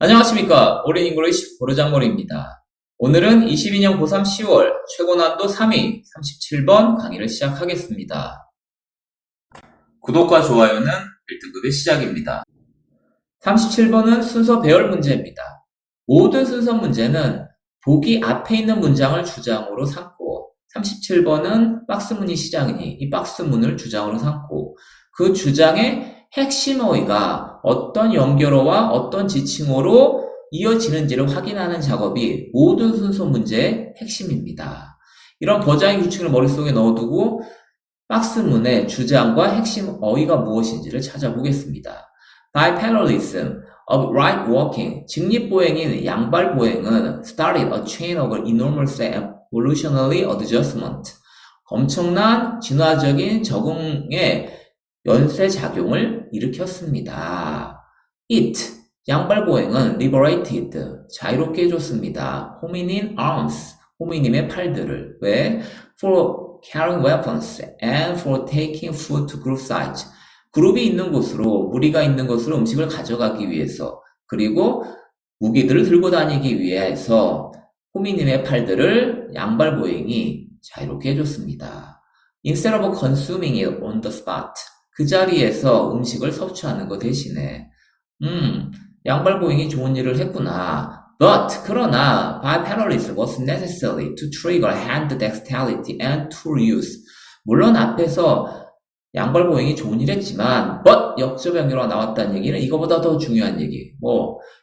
안녕하십니까. 올인 잉글리시 보르장머리입니다. 오늘은 22년 고3 10월 최고난도 3위 37번 강의를 시작하겠습니다. 구독과 좋아요는 1등급의 시작입니다. 37번은 순서 배열 문제입니다. 모든 순서 문제는 보기 앞에 있는 문장을 주장으로 삼고 37번은 박스문이 시작이니 이 박스문을 주장으로 삼고 그 주장의 핵심 어휘가 어떤 연결어와 어떤 지칭어로 이어지는지를 확인하는 작업이 모든 순서 문제의 핵심입니다. 이런 버장의 규칙을 머릿속에 넣어두고 박스문의 주장과 핵심 어휘가 무엇인지를 찾아보겠습니다. Biparallelism of right walking, 직립보행인 양발보행은 started a chain of enormous evolutionary adjustment, 엄청난 진화적인 적응의 연쇄작용을 일으켰습니다. It, 양발보행은 liberated, 자유롭게 해줬습니다. hominin arms, 호미님의 팔들을. 왜? For carrying weapons and for taking food to group sites. 그룹이 있는 곳으로, 무리가 있는 곳으로 음식을 가져가기 위해서, 그리고 무기들을 들고 다니기 위해서 호미님의 팔들을 양발보행이 자유롭게 해줬습니다. Instead of consuming it on the spot. 그 자리에서 음식을 섭취하는 것 대신에 양발보행이 좋은 일을 했구나. But 그러나 biparallelism was necessary to trigger hand dexterity and tool use. 물론 앞에서 양발보행이 좋은 일 했지만 but 역접연결어가 나왔다는 얘기는 이거보다 더 중요한 얘기.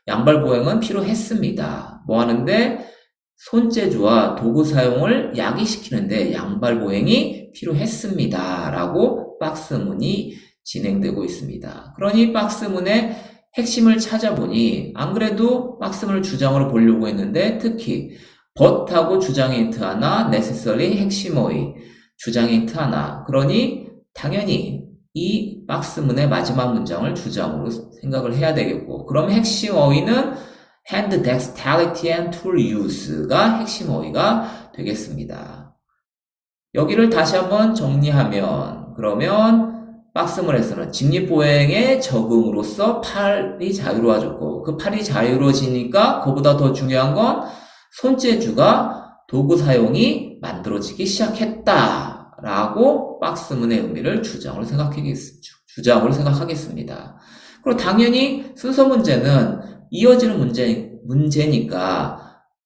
양발보행은 필요했습니다. 하는데 손재주와 도구 사용을 야기시키는데 양발보행이 필요했습니다. 라고 박스문이 진행되고 있습니다. 그러니 박스문의 핵심을 찾아보니 안 그래도 박스문을 주장으로 보려고 했는데 특히 but하고 주장의 힌트 하나, necessary 핵심 어휘, 주장의 힌트 하나. 그러니 당연히 이 박스문의 마지막 문장을 주장으로 생각을 해야 되겠고 그럼 핵심 어휘는 hand dexterity and tool use가 핵심 어휘가 되겠습니다. 여기를 다시 한번 정리하면 그러면 박스문에서는 직립보행의 적응으로서 팔이 자유로워졌고 그 팔이 자유로워지니까 그보다 더 중요한 건 손재주가 도구 사용이 만들어지기 시작했다라고 박스문의 의미를 주장으로 생각하겠습니다. 그리고 당연히 순서 문제는 이어지는 문제니까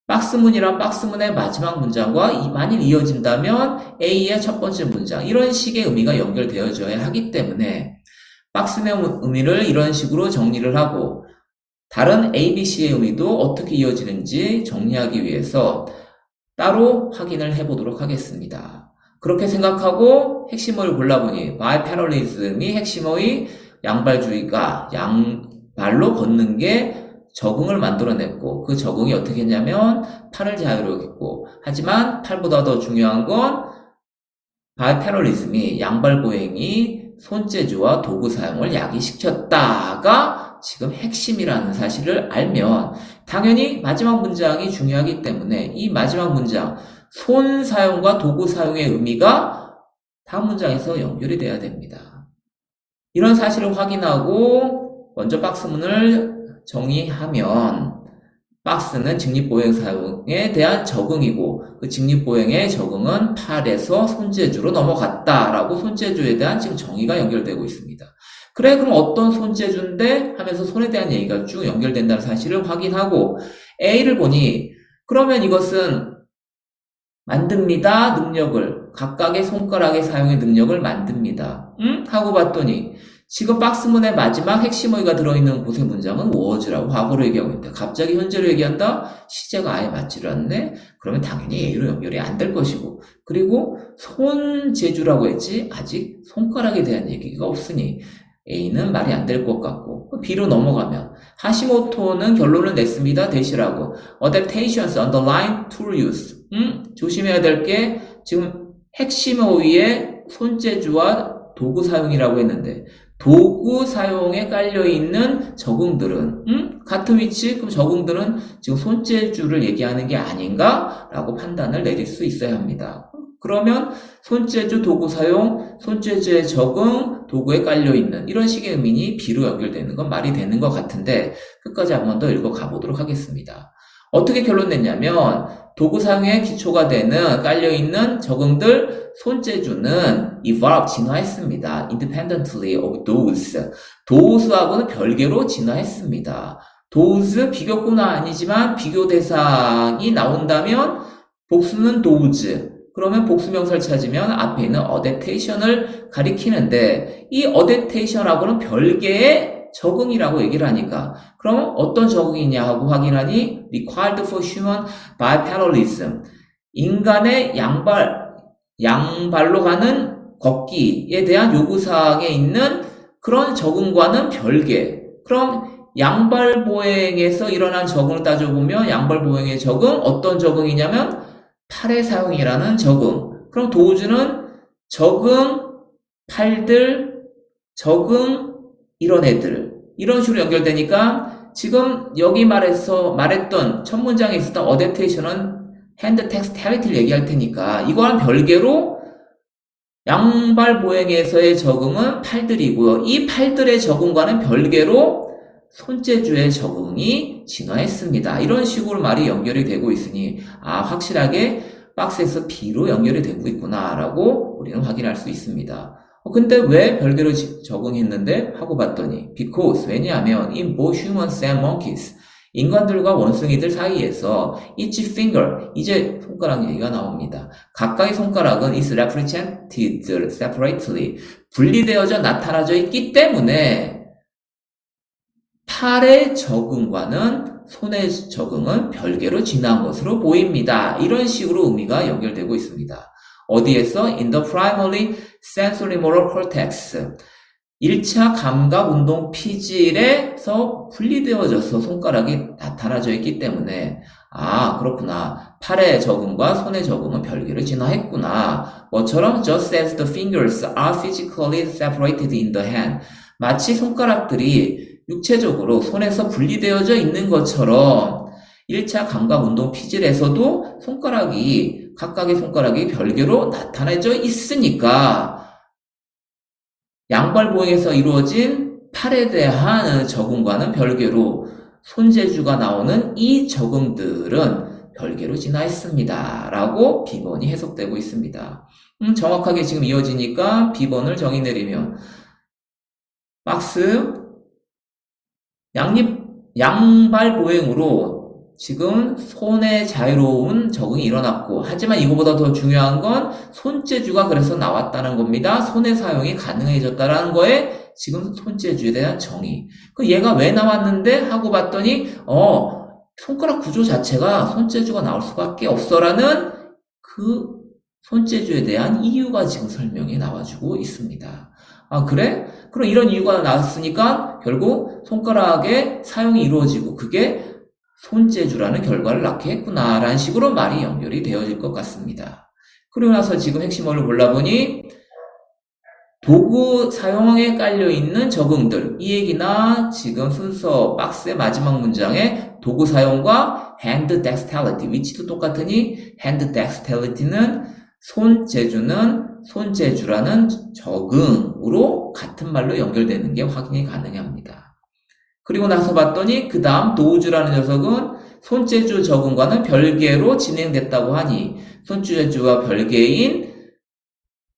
박스문이랑 박스문의 마지막 문장과 만일 이어진다면 A의 첫 번째 문장 이런 식의 의미가 연결되어져야 하기 때문에 박스문의 의미를 이런 식으로 정리를 하고 다른 A, B, C의 의미도 어떻게 이어지는지 정리하기 위해서 따로 확인을 해보도록 하겠습니다. 그렇게 생각하고 핵심어를 골라보니 biparallelism이 핵심어의 양발주의가 양발로 걷는 게 적응을 만들어냈고 그 적응이 어떻게 했냐면 팔을 자유롭게 했고 하지만 팔보다 더 중요한 건 biparallelism이 양발보행이 손재주와 도구 사용을 야기시켰다가 지금 핵심이라는 사실을 알면 당연히 마지막 문장이 중요하기 때문에 이 마지막 문장 손 사용과 도구 사용의 의미가 다음 문장에서 연결이 돼야 됩니다. 이런 사실을 확인하고 먼저 박스문을 정의하면 박스는 직립보행 사용에 대한 적응이고 그 직립보행의 적응은 팔에서 손재주로 넘어갔다라고 손재주에 대한 지금 정의가 연결되고 있습니다. 그래 그럼 어떤 손재주인데 하면서 손에 대한 얘기가 쭉 연결된다는 사실을 확인하고 A를 보니 그러면 이것은 만듭니다. 능력을 각각의 손가락의 사용의 능력을 만듭니다. 하고 봤더니 지금 박스문의 마지막 핵심 어휘가 들어있는 곳의 문장은 was라고 과거로 얘기하고 있는데 갑자기 현재로 얘기한다? 시제가 아예 맞지를 않네? 그러면 당연히 A로 연결이 안 될 것이고 그리고 손재주라고 했지 아직 손가락에 대한 얘기가 없으니 A는 말이 안 될 것 같고 B로 넘어가면 하시모토는 결론을 냈습니다. 대시라고 adaptations underline tool use 조심해야 될 게 지금 핵심 어휘에 손재주와 도구 사용이라고 했는데 도구 사용에 깔려있는 적응들은 같은 위치? 그럼 적응들은 지금 손재주를 얘기하는 게 아닌가? 라고 판단을 내릴 수 있어야 합니다. 그러면 손재주, 도구 사용, 손재주의 적응, 도구에 깔려있는 이런 식의 의미니 be로 연결되는 건 말이 되는 것 같은데 끝까지 한 번 더 읽어가 보도록 하겠습니다. 어떻게 결론 냈냐면 도구 사용에 기초가 되는 깔려있는 적응들 손재주는 evolve, 진화했습니다. independently of those. those하고는 별개로 진화했습니다. those, 비교구는 아니지만 비교 대상이 나온다면 복수는 those. 그러면 복수명사를 찾으면 앞에 있는 adaptation을 가리키는데 이 adaptation하고는 별개의 적응이라고 얘기를 하니까 그럼 어떤 적응이냐 하고 확인하니 required for human bipedalism 인간의 양발로 가는 걷기에 대한 요구사항에 있는 그런 적응과는 별개. 그럼 양발 보행에서 일어난 적응을 따져보면 양발 보행의 적응 어떤 적응이냐면 팔의 사용이라는 적응. 그럼 도우즈는 적응, 팔들, 적응, 이런 애들. 이런 식으로 연결되니까 지금 여기 말했던 첫 문장에 있었던 adaptation은 hand textility를 얘기할 테니까 이거랑 별개로 양발 보행에서의 적응은 팔들이고요. 이 팔들의 적응과는 별개로 손재주의 적응이 진화했습니다. 이런 식으로 말이 연결이 되고 있으니 확실하게 박스에서 B로 연결이 되고 있구나라고 우리는 확인할 수 있습니다. 근데 왜 별개로 적응했는데? 하고 봤더니 because, 왜냐하면 in both humans and monkeys 인간들과 원숭이들 사이에서 each finger, 이제 손가락 얘기가 나옵니다. 각각의 손가락은 is represented separately, 분리되어져 나타나져 있기 때문에 팔의 적응과는 손의 적응은 별개로 진화한 것으로 보입니다. 이런 식으로 의미가 연결되고 있습니다. 어디에서? In the primary sensorimotor cortex. 1차 감각운동 피질에서 분리되어져서 손가락이 나타나져 있기 때문에 그렇구나. 팔의 적응과 손의 적응은 별개로 진화했구나. 뭐처럼 just as the fingers are physically separated in the hand. 마치 손가락들이 육체적으로 손에서 분리되어져 있는 것처럼 1차 감각운동 피질에서도 각각의 손가락이 별개로 나타나져 있으니까 양발 보행에서 이루어진 팔에 대한 적응과는 별개로 손재주가 나오는 이 적응들은 별개로 진화했습니다. 라고 B번이 해석되고 있습니다. 정확하게 지금 이어지니까 B번을 정의 내리면 박스 양발 보행으로 지금 손의 자유로운 적응이 일어났고 하지만 이거보다 더 중요한 건 손재주가 그래서 나왔다는 겁니다. 손의 사용이 가능해졌다는 거에 지금 손재주에 대한 정의. 얘가 왜 나왔는데? 하고 봤더니 손가락 구조 자체가 손재주가 나올 수밖에 없어라는 그 손재주에 대한 이유가 지금 설명이 나와주고 있습니다. 그래? 그럼 이런 이유가 나왔으니까 결국 손가락의 사용이 이루어지고 그게 손재주라는 결과를 낳게 했구나라는 식으로 말이 연결이 되어질 것 같습니다. 그리고 나서 지금 핵심어를 골라보니 도구 사용에 깔려있는 적응들 이 얘기나 지금 순서 박스의 마지막 문장에 도구 사용과 hand dexterity 위치도 똑같으니 hand dexterity는 손재주라는 적응으로 같은 말로 연결되는 게 확인이 가능합니다. 그리고 나서 봤더니 그 다음 도우즈라는 녀석은 손재주 적응과는 별개로 진행됐다고 하니 손재주와 별개인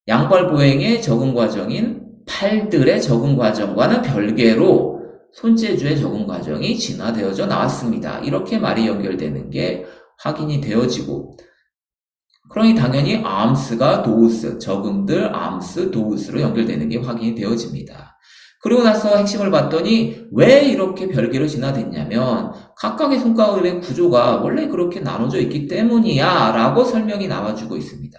양발 보행의 적응 과정인 팔들의 적응 과정과는 별개로 손재주의 적응 과정이 진화되어져 나왔습니다. 이렇게 말이 연결되는 게 확인이 되어지고 그러니 당연히 arms가 those, 적응들 arms, those로 연결되는 게 확인이 되어집니다. 그리고 나서 핵심을 봤더니 왜 이렇게 별개로 진화됐냐면 각각의 손가락의 구조가 원래 그렇게 나눠져 있기 때문이야 라고 설명이 나와주고 있습니다.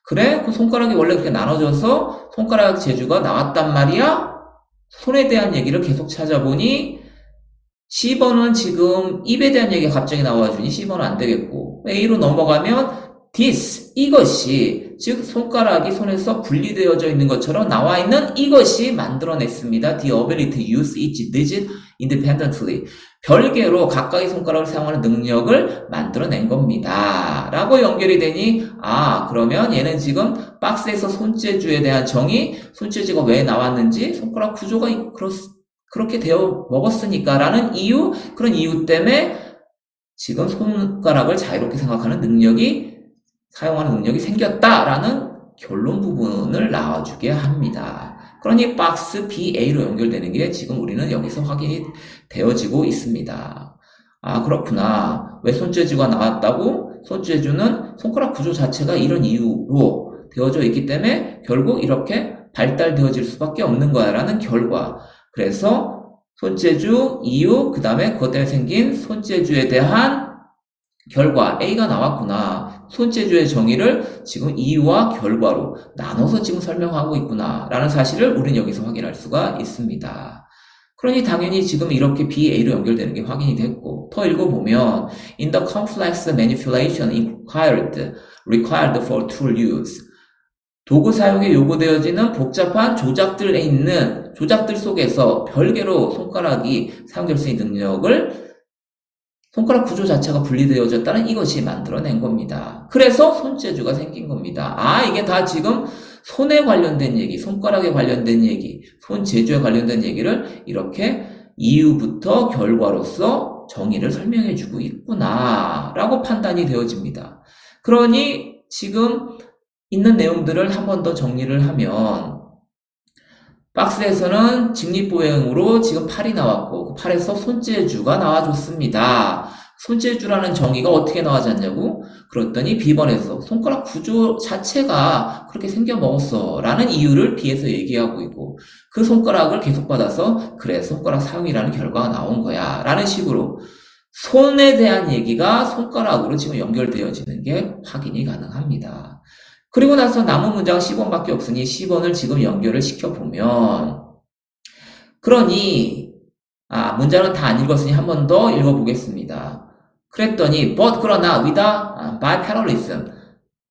그래? 그 손가락이 원래 그렇게 나눠져서 손가락 재주가 나왔단 말이야? 손에 대한 얘기를 계속 찾아보니 C번은 지금 입에 대한 얘기가 갑자기 나와주니 C번은 안 되겠고 A로 넘어가면 this, 이것이 즉 손가락이 손에서 분리되어져 있는 것처럼 나와 있는 이것이 만들어냈습니다. The ability to use each digit independently. 별개로 각각의 손가락을 사용하는 능력을 만들어낸 겁니다. 라고 연결이 되니 그러면 얘는 지금 박스에서 손재주에 대한 정의, 손재주가 왜 나왔는지 손가락 구조가 그렇게 되어 먹었으니까 라는 그런 이유 때문에 지금 손가락을 자유롭게 생각하는 사용하는 능력이 생겼다라는 결론 부분을 나와주게 합니다. 그러니 박스 BA로 연결되는 게 지금 우리는 여기서 확인이 되어지고 있습니다. 그렇구나. 왜 손재주가 나왔다고? 손재주는 손가락 구조 자체가 이런 이유로 되어져 있기 때문에 결국 이렇게 발달되어질 수밖에 없는 거야 라는 결과. 그래서 손재주, 이유, 그 다음에 그것 때문에 생긴 손재주에 대한 결과 A가 나왔구나. 손재주의 정의를 지금 이유와 결과로 나눠서 지금 설명하고 있구나 라는 사실을 우리는 여기서 확인할 수가 있습니다. 그러니 당연히 지금 이렇게 BA로 연결되는 게 확인이 됐고, 더 읽어보면 In the complex manipulation required for tool use, 도구 사용에 요구되어지는 복잡한 조작들 속에서 별개로 손가락이 사용될 수 있는 능력을 손가락 구조 자체가 분리되어졌다는 이것이 만들어낸 겁니다. 그래서 손재주가 생긴 겁니다. 이게 다 지금 손에 관련된 얘기, 손가락에 관련된 얘기, 손재주에 관련된 얘기를 이렇게 이유부터 결과로서 정의를 설명해주고 있구나 라고 판단이 되어집니다. 그러니 지금 있는 내용들을 한 번 더 정리를 하면 박스에서는 직립보행으로 지금 팔이 나왔고 그 팔에서 손재주가 나와줬습니다. 손재주라는 정의가 어떻게 나와졌냐고? 그랬더니 B번에서 손가락 구조 자체가 그렇게 생겨 먹었어 라는 이유를 B에서 얘기하고 있고 그 손가락을 계속 받아서 그래 손가락 사용이라는 결과가 나온 거야 라는 식으로 손에 대한 얘기가 손가락으로 지금 연결되어지는 게 확인이 가능합니다. 그리고 나서 남은 문장 10번밖에 없으니 10번을 지금 연결을 시켜보면 그러니 문장은 다 안 읽었으니 한 번 더 읽어보겠습니다. 그랬더니 그러나 with biparallelism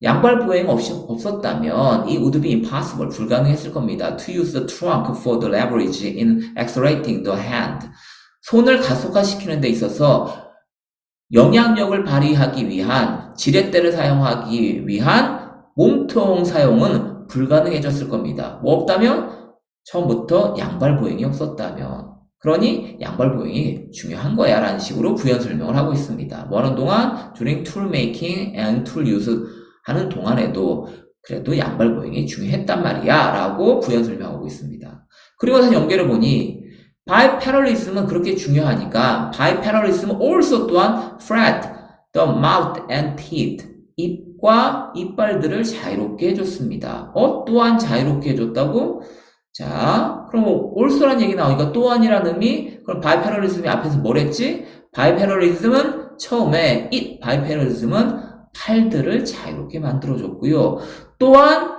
양발 보행 없었다면 it would be impossible 불가능했을 겁니다. To use the trunk for the leverage in accelerating the hand 손을 가속화시키는 데 있어서 영향력을 발휘하기 위한 지렛대를 사용하기 위한 몸통 사용은 불가능해졌을 겁니다. 뭐 없다면? 처음부터 양발 보행이 없었다면. 그러니 양발 보행이 중요한 거야 라는 식으로 부연 설명을 하고 있습니다. 뭐 하는 동안? During tool making and tool use 하는 동안에도 그래도 양발 보행이 중요했단 말이야 라고 부연 설명하고 있습니다. 그리고 다시 연결해 보니 biparallelism은 그렇게 중요하니까 biparallelism also 또한 flat the mouth and teeth 입과 이빨들을 자유롭게 해줬습니다. 또한 자유롭게 해줬다고? 자, 그럼 also란 얘기 나오니까 또한이라는 의미? 그럼 biparallelism이 앞에서 뭘 했지? biparallelism은 처음에 biparallelism은 팔들을 자유롭게 만들어줬고요. 또한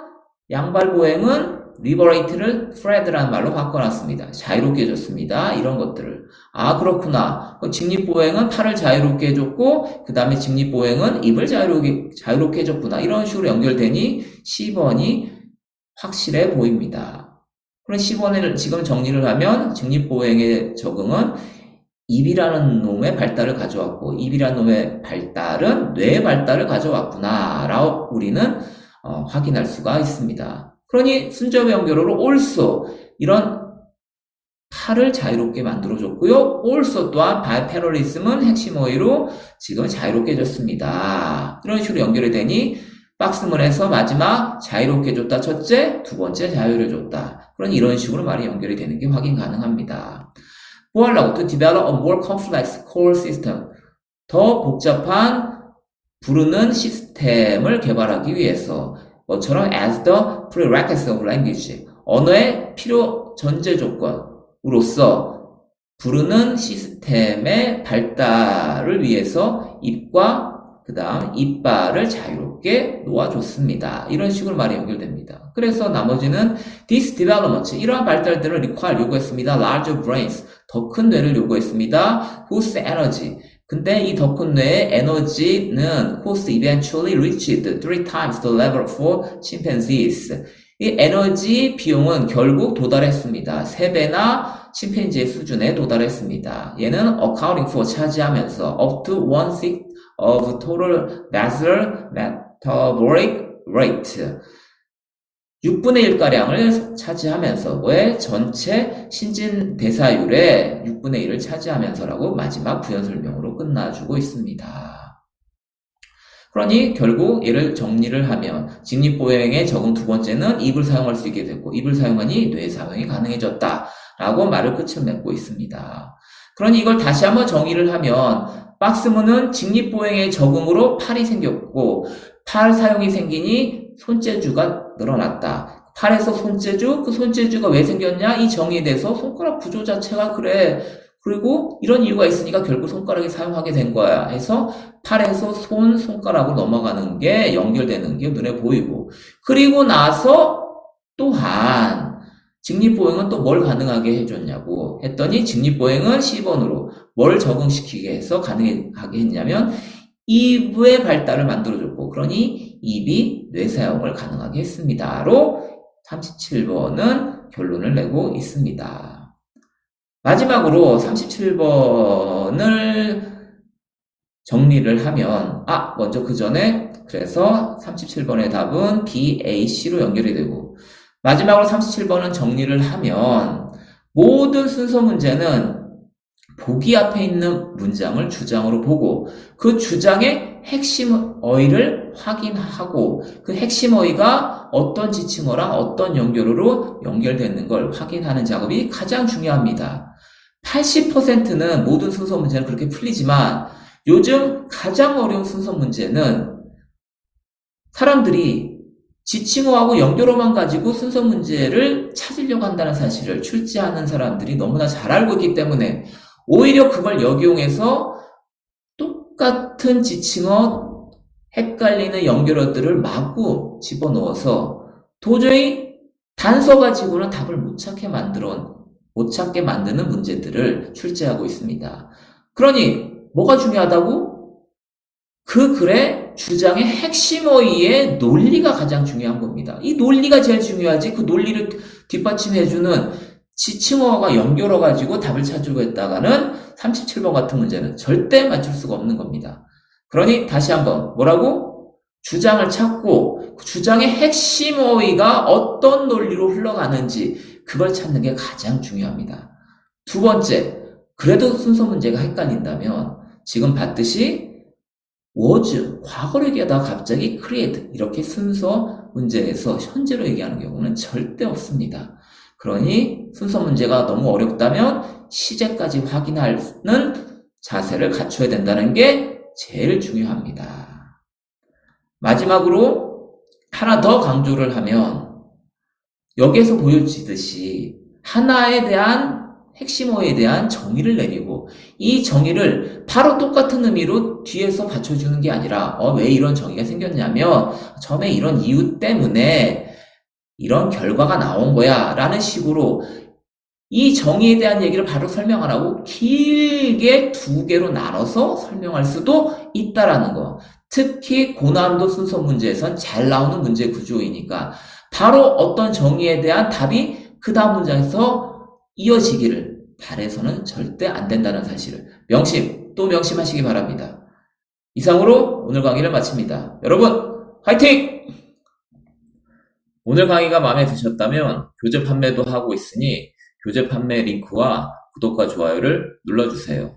양발 보행은 liberate를 thread라는 말로 바꿔놨습니다. 자유롭게 해줬습니다. 이런 것들을. 그렇구나. 직립보행은 팔을 자유롭게 해줬고 그 다음에 직립보행은 입을 자유롭게 해줬구나. 이런 식으로 연결되니 10번이 확실해 보입니다. 그럼 10번을 지금 정리를 하면 직립보행의 적응은 입이라는 놈의 발달을 가져왔고 입이라는 놈의 발달은 뇌의 발달을 가져왔구나 라고 우리는 확인할 수가 있습니다. 그러니 순접의 연결어로 also 이런 팔을 자유롭게 만들어줬고요. also 또한 biparallelism은 핵심 어휘로 지금 자유롭게 해줬습니다. 이런 식으로 연결이 되니 박스문에서 마지막 자유롭게 해줬다 첫째, 두 번째 자유로워줬다. 그러니 이런 식으로 말이 연결이 되는 게 확인 가능합니다. 뭐 하려고? To develop a more complex core system. 더 복잡한 부르는 시스템을 개발하기 위해서 뭐처럼 as the prerequisite of language 언어의 필요 전제 조건으로서 부르는 시스템의 발달을 위해서 입과 그 다음 이빨을 자유롭게 놓아줬습니다. 이런 식으로 말이 연결됩니다. 그래서 나머지는 this development 이러한 발달들을 요구했습니다. larger brains 더 큰 뇌를 요구했습니다. whose energy 근데 이 덕분 뇌의 에너지는 was eventually reached 3 times the level for chimpanzees. 이 에너지 비용은 결국 도달했습니다. 3배나 침팬지의 수준에 도달했습니다. 얘는 accounting for 차지하면서 up to 1/6 of total basal metabolic rate 6분의 1가량을 차지하면서 왜 전체 신진 대사율의 6분의 1을 차지하면서라고 마지막 부연 설명으로 끝나주고 있습니다. 그러니 결국 얘를 정리를 하면 직립보행의 적응 두 번째는 입을 사용할 수 있게 됐고 입을 사용하니 뇌 사용이 가능해졌다 라고 말을 끝을 맺고 있습니다. 그러니 이걸 다시 한번 정의를 하면 박스문은 직립보행의 적응으로 팔이 생겼고 팔 사용이 생기니 손재주가 늘어났다. 팔에서 손재주, 그 손재주가 왜 생겼냐? 이 정의에 대해서 손가락 구조 자체가 그래. 그리고 이런 이유가 있으니까 결국 손가락이 사용하게 된 거야. 해서 팔에서 손가락으로 넘어가는 게 연결되는 게 눈에 보이고. 그리고 나서 또한 직립보행은 또 뭘 가능하게 해줬냐고 했더니 직립보행은 C번으로 뭘 적응시키게 해서 가능하게 했냐면 입의 발달을 만들어줬고 그러니 입이 뇌 사용을 가능하게 했습니다로 37번은 결론을 내고 있습니다. 마지막으로 37번을 정리를 하면 먼저 그 전에 그래서 37번의 답은 B, A, C로 연결이 되고 마지막으로 37번은 정리를 하면 모든 순서 문제는 보기 앞에 있는 문장을 주장으로 보고 그 주장의 핵심 어휘를 확인하고 그 핵심 어휘가 어떤 지칭어랑 어떤 연결어로 연결되는 걸 확인하는 작업이 가장 중요합니다. 80%는 모든 순서 문제는 그렇게 풀리지만 요즘 가장 어려운 순서 문제는 사람들이 지칭어하고 연결어만 가지고 순서 문제를 찾으려고 한다는 사실을 출제하는 사람들이 너무나 잘 알고 있기 때문에 오히려 그걸 역이용해서 똑같은 지칭어, 헷갈리는 연결어들을 마구 집어넣어서 도저히 단서 가지고는 답을 못 찾게 만드는 문제들을 출제하고 있습니다. 그러니 뭐가 중요하다고? 그 글의 주장의 핵심 어휘의 논리가 가장 중요한 겁니다. 이 논리가 제일 중요하지 그 논리를 뒷받침해주는 지칭어가 연결어 가지고 답을 찾으려고 했다가는 37번 같은 문제는 절대 맞출 수가 없는 겁니다. 그러니 다시 한번 뭐라고? 주장을 찾고 그 주장의 핵심 어휘가 어떤 논리로 흘러가는지 그걸 찾는 게 가장 중요합니다. 두 번째, 그래도 순서 문제가 헷갈린다면 지금 봤듯이 was, 과거로 얘기하다가 갑자기 create 이렇게 순서 문제에서 현재로 얘기하는 경우는 절대 없습니다. 그러니 순서 문제가 너무 어렵다면 시제까지 확인하는 자세를 갖춰야 된다는 게 제일 중요합니다. 마지막으로 하나 더 강조를 하면 여기에서 보여지듯이 하나에 대한 핵심어에 대한 정의를 내리고 이 정의를 바로 똑같은 의미로 뒤에서 받쳐주는 게 아니라 왜 이런 정의가 생겼냐면 처음에 이런 이유 때문에 이런 결과가 나온 거야 라는 식으로 이 정의에 대한 얘기를 바로 설명 안 하고 길게 두 개로 나눠서 설명할 수도 있다라는 거. 특히 고난도 순서 문제에선 잘 나오는 문제 구조이니까 바로 어떤 정의에 대한 답이 그 다음 문장에서 이어지기를 바래서는 절대 안 된다는 사실을 또 명심하시기 바랍니다. 이상으로 오늘 강의를 마칩니다. 여러분 화이팅! 오늘 강의가 마음에 드셨다면 교재 판매도 하고 있으니 교재 판매 링크와 구독과 좋아요를 눌러주세요.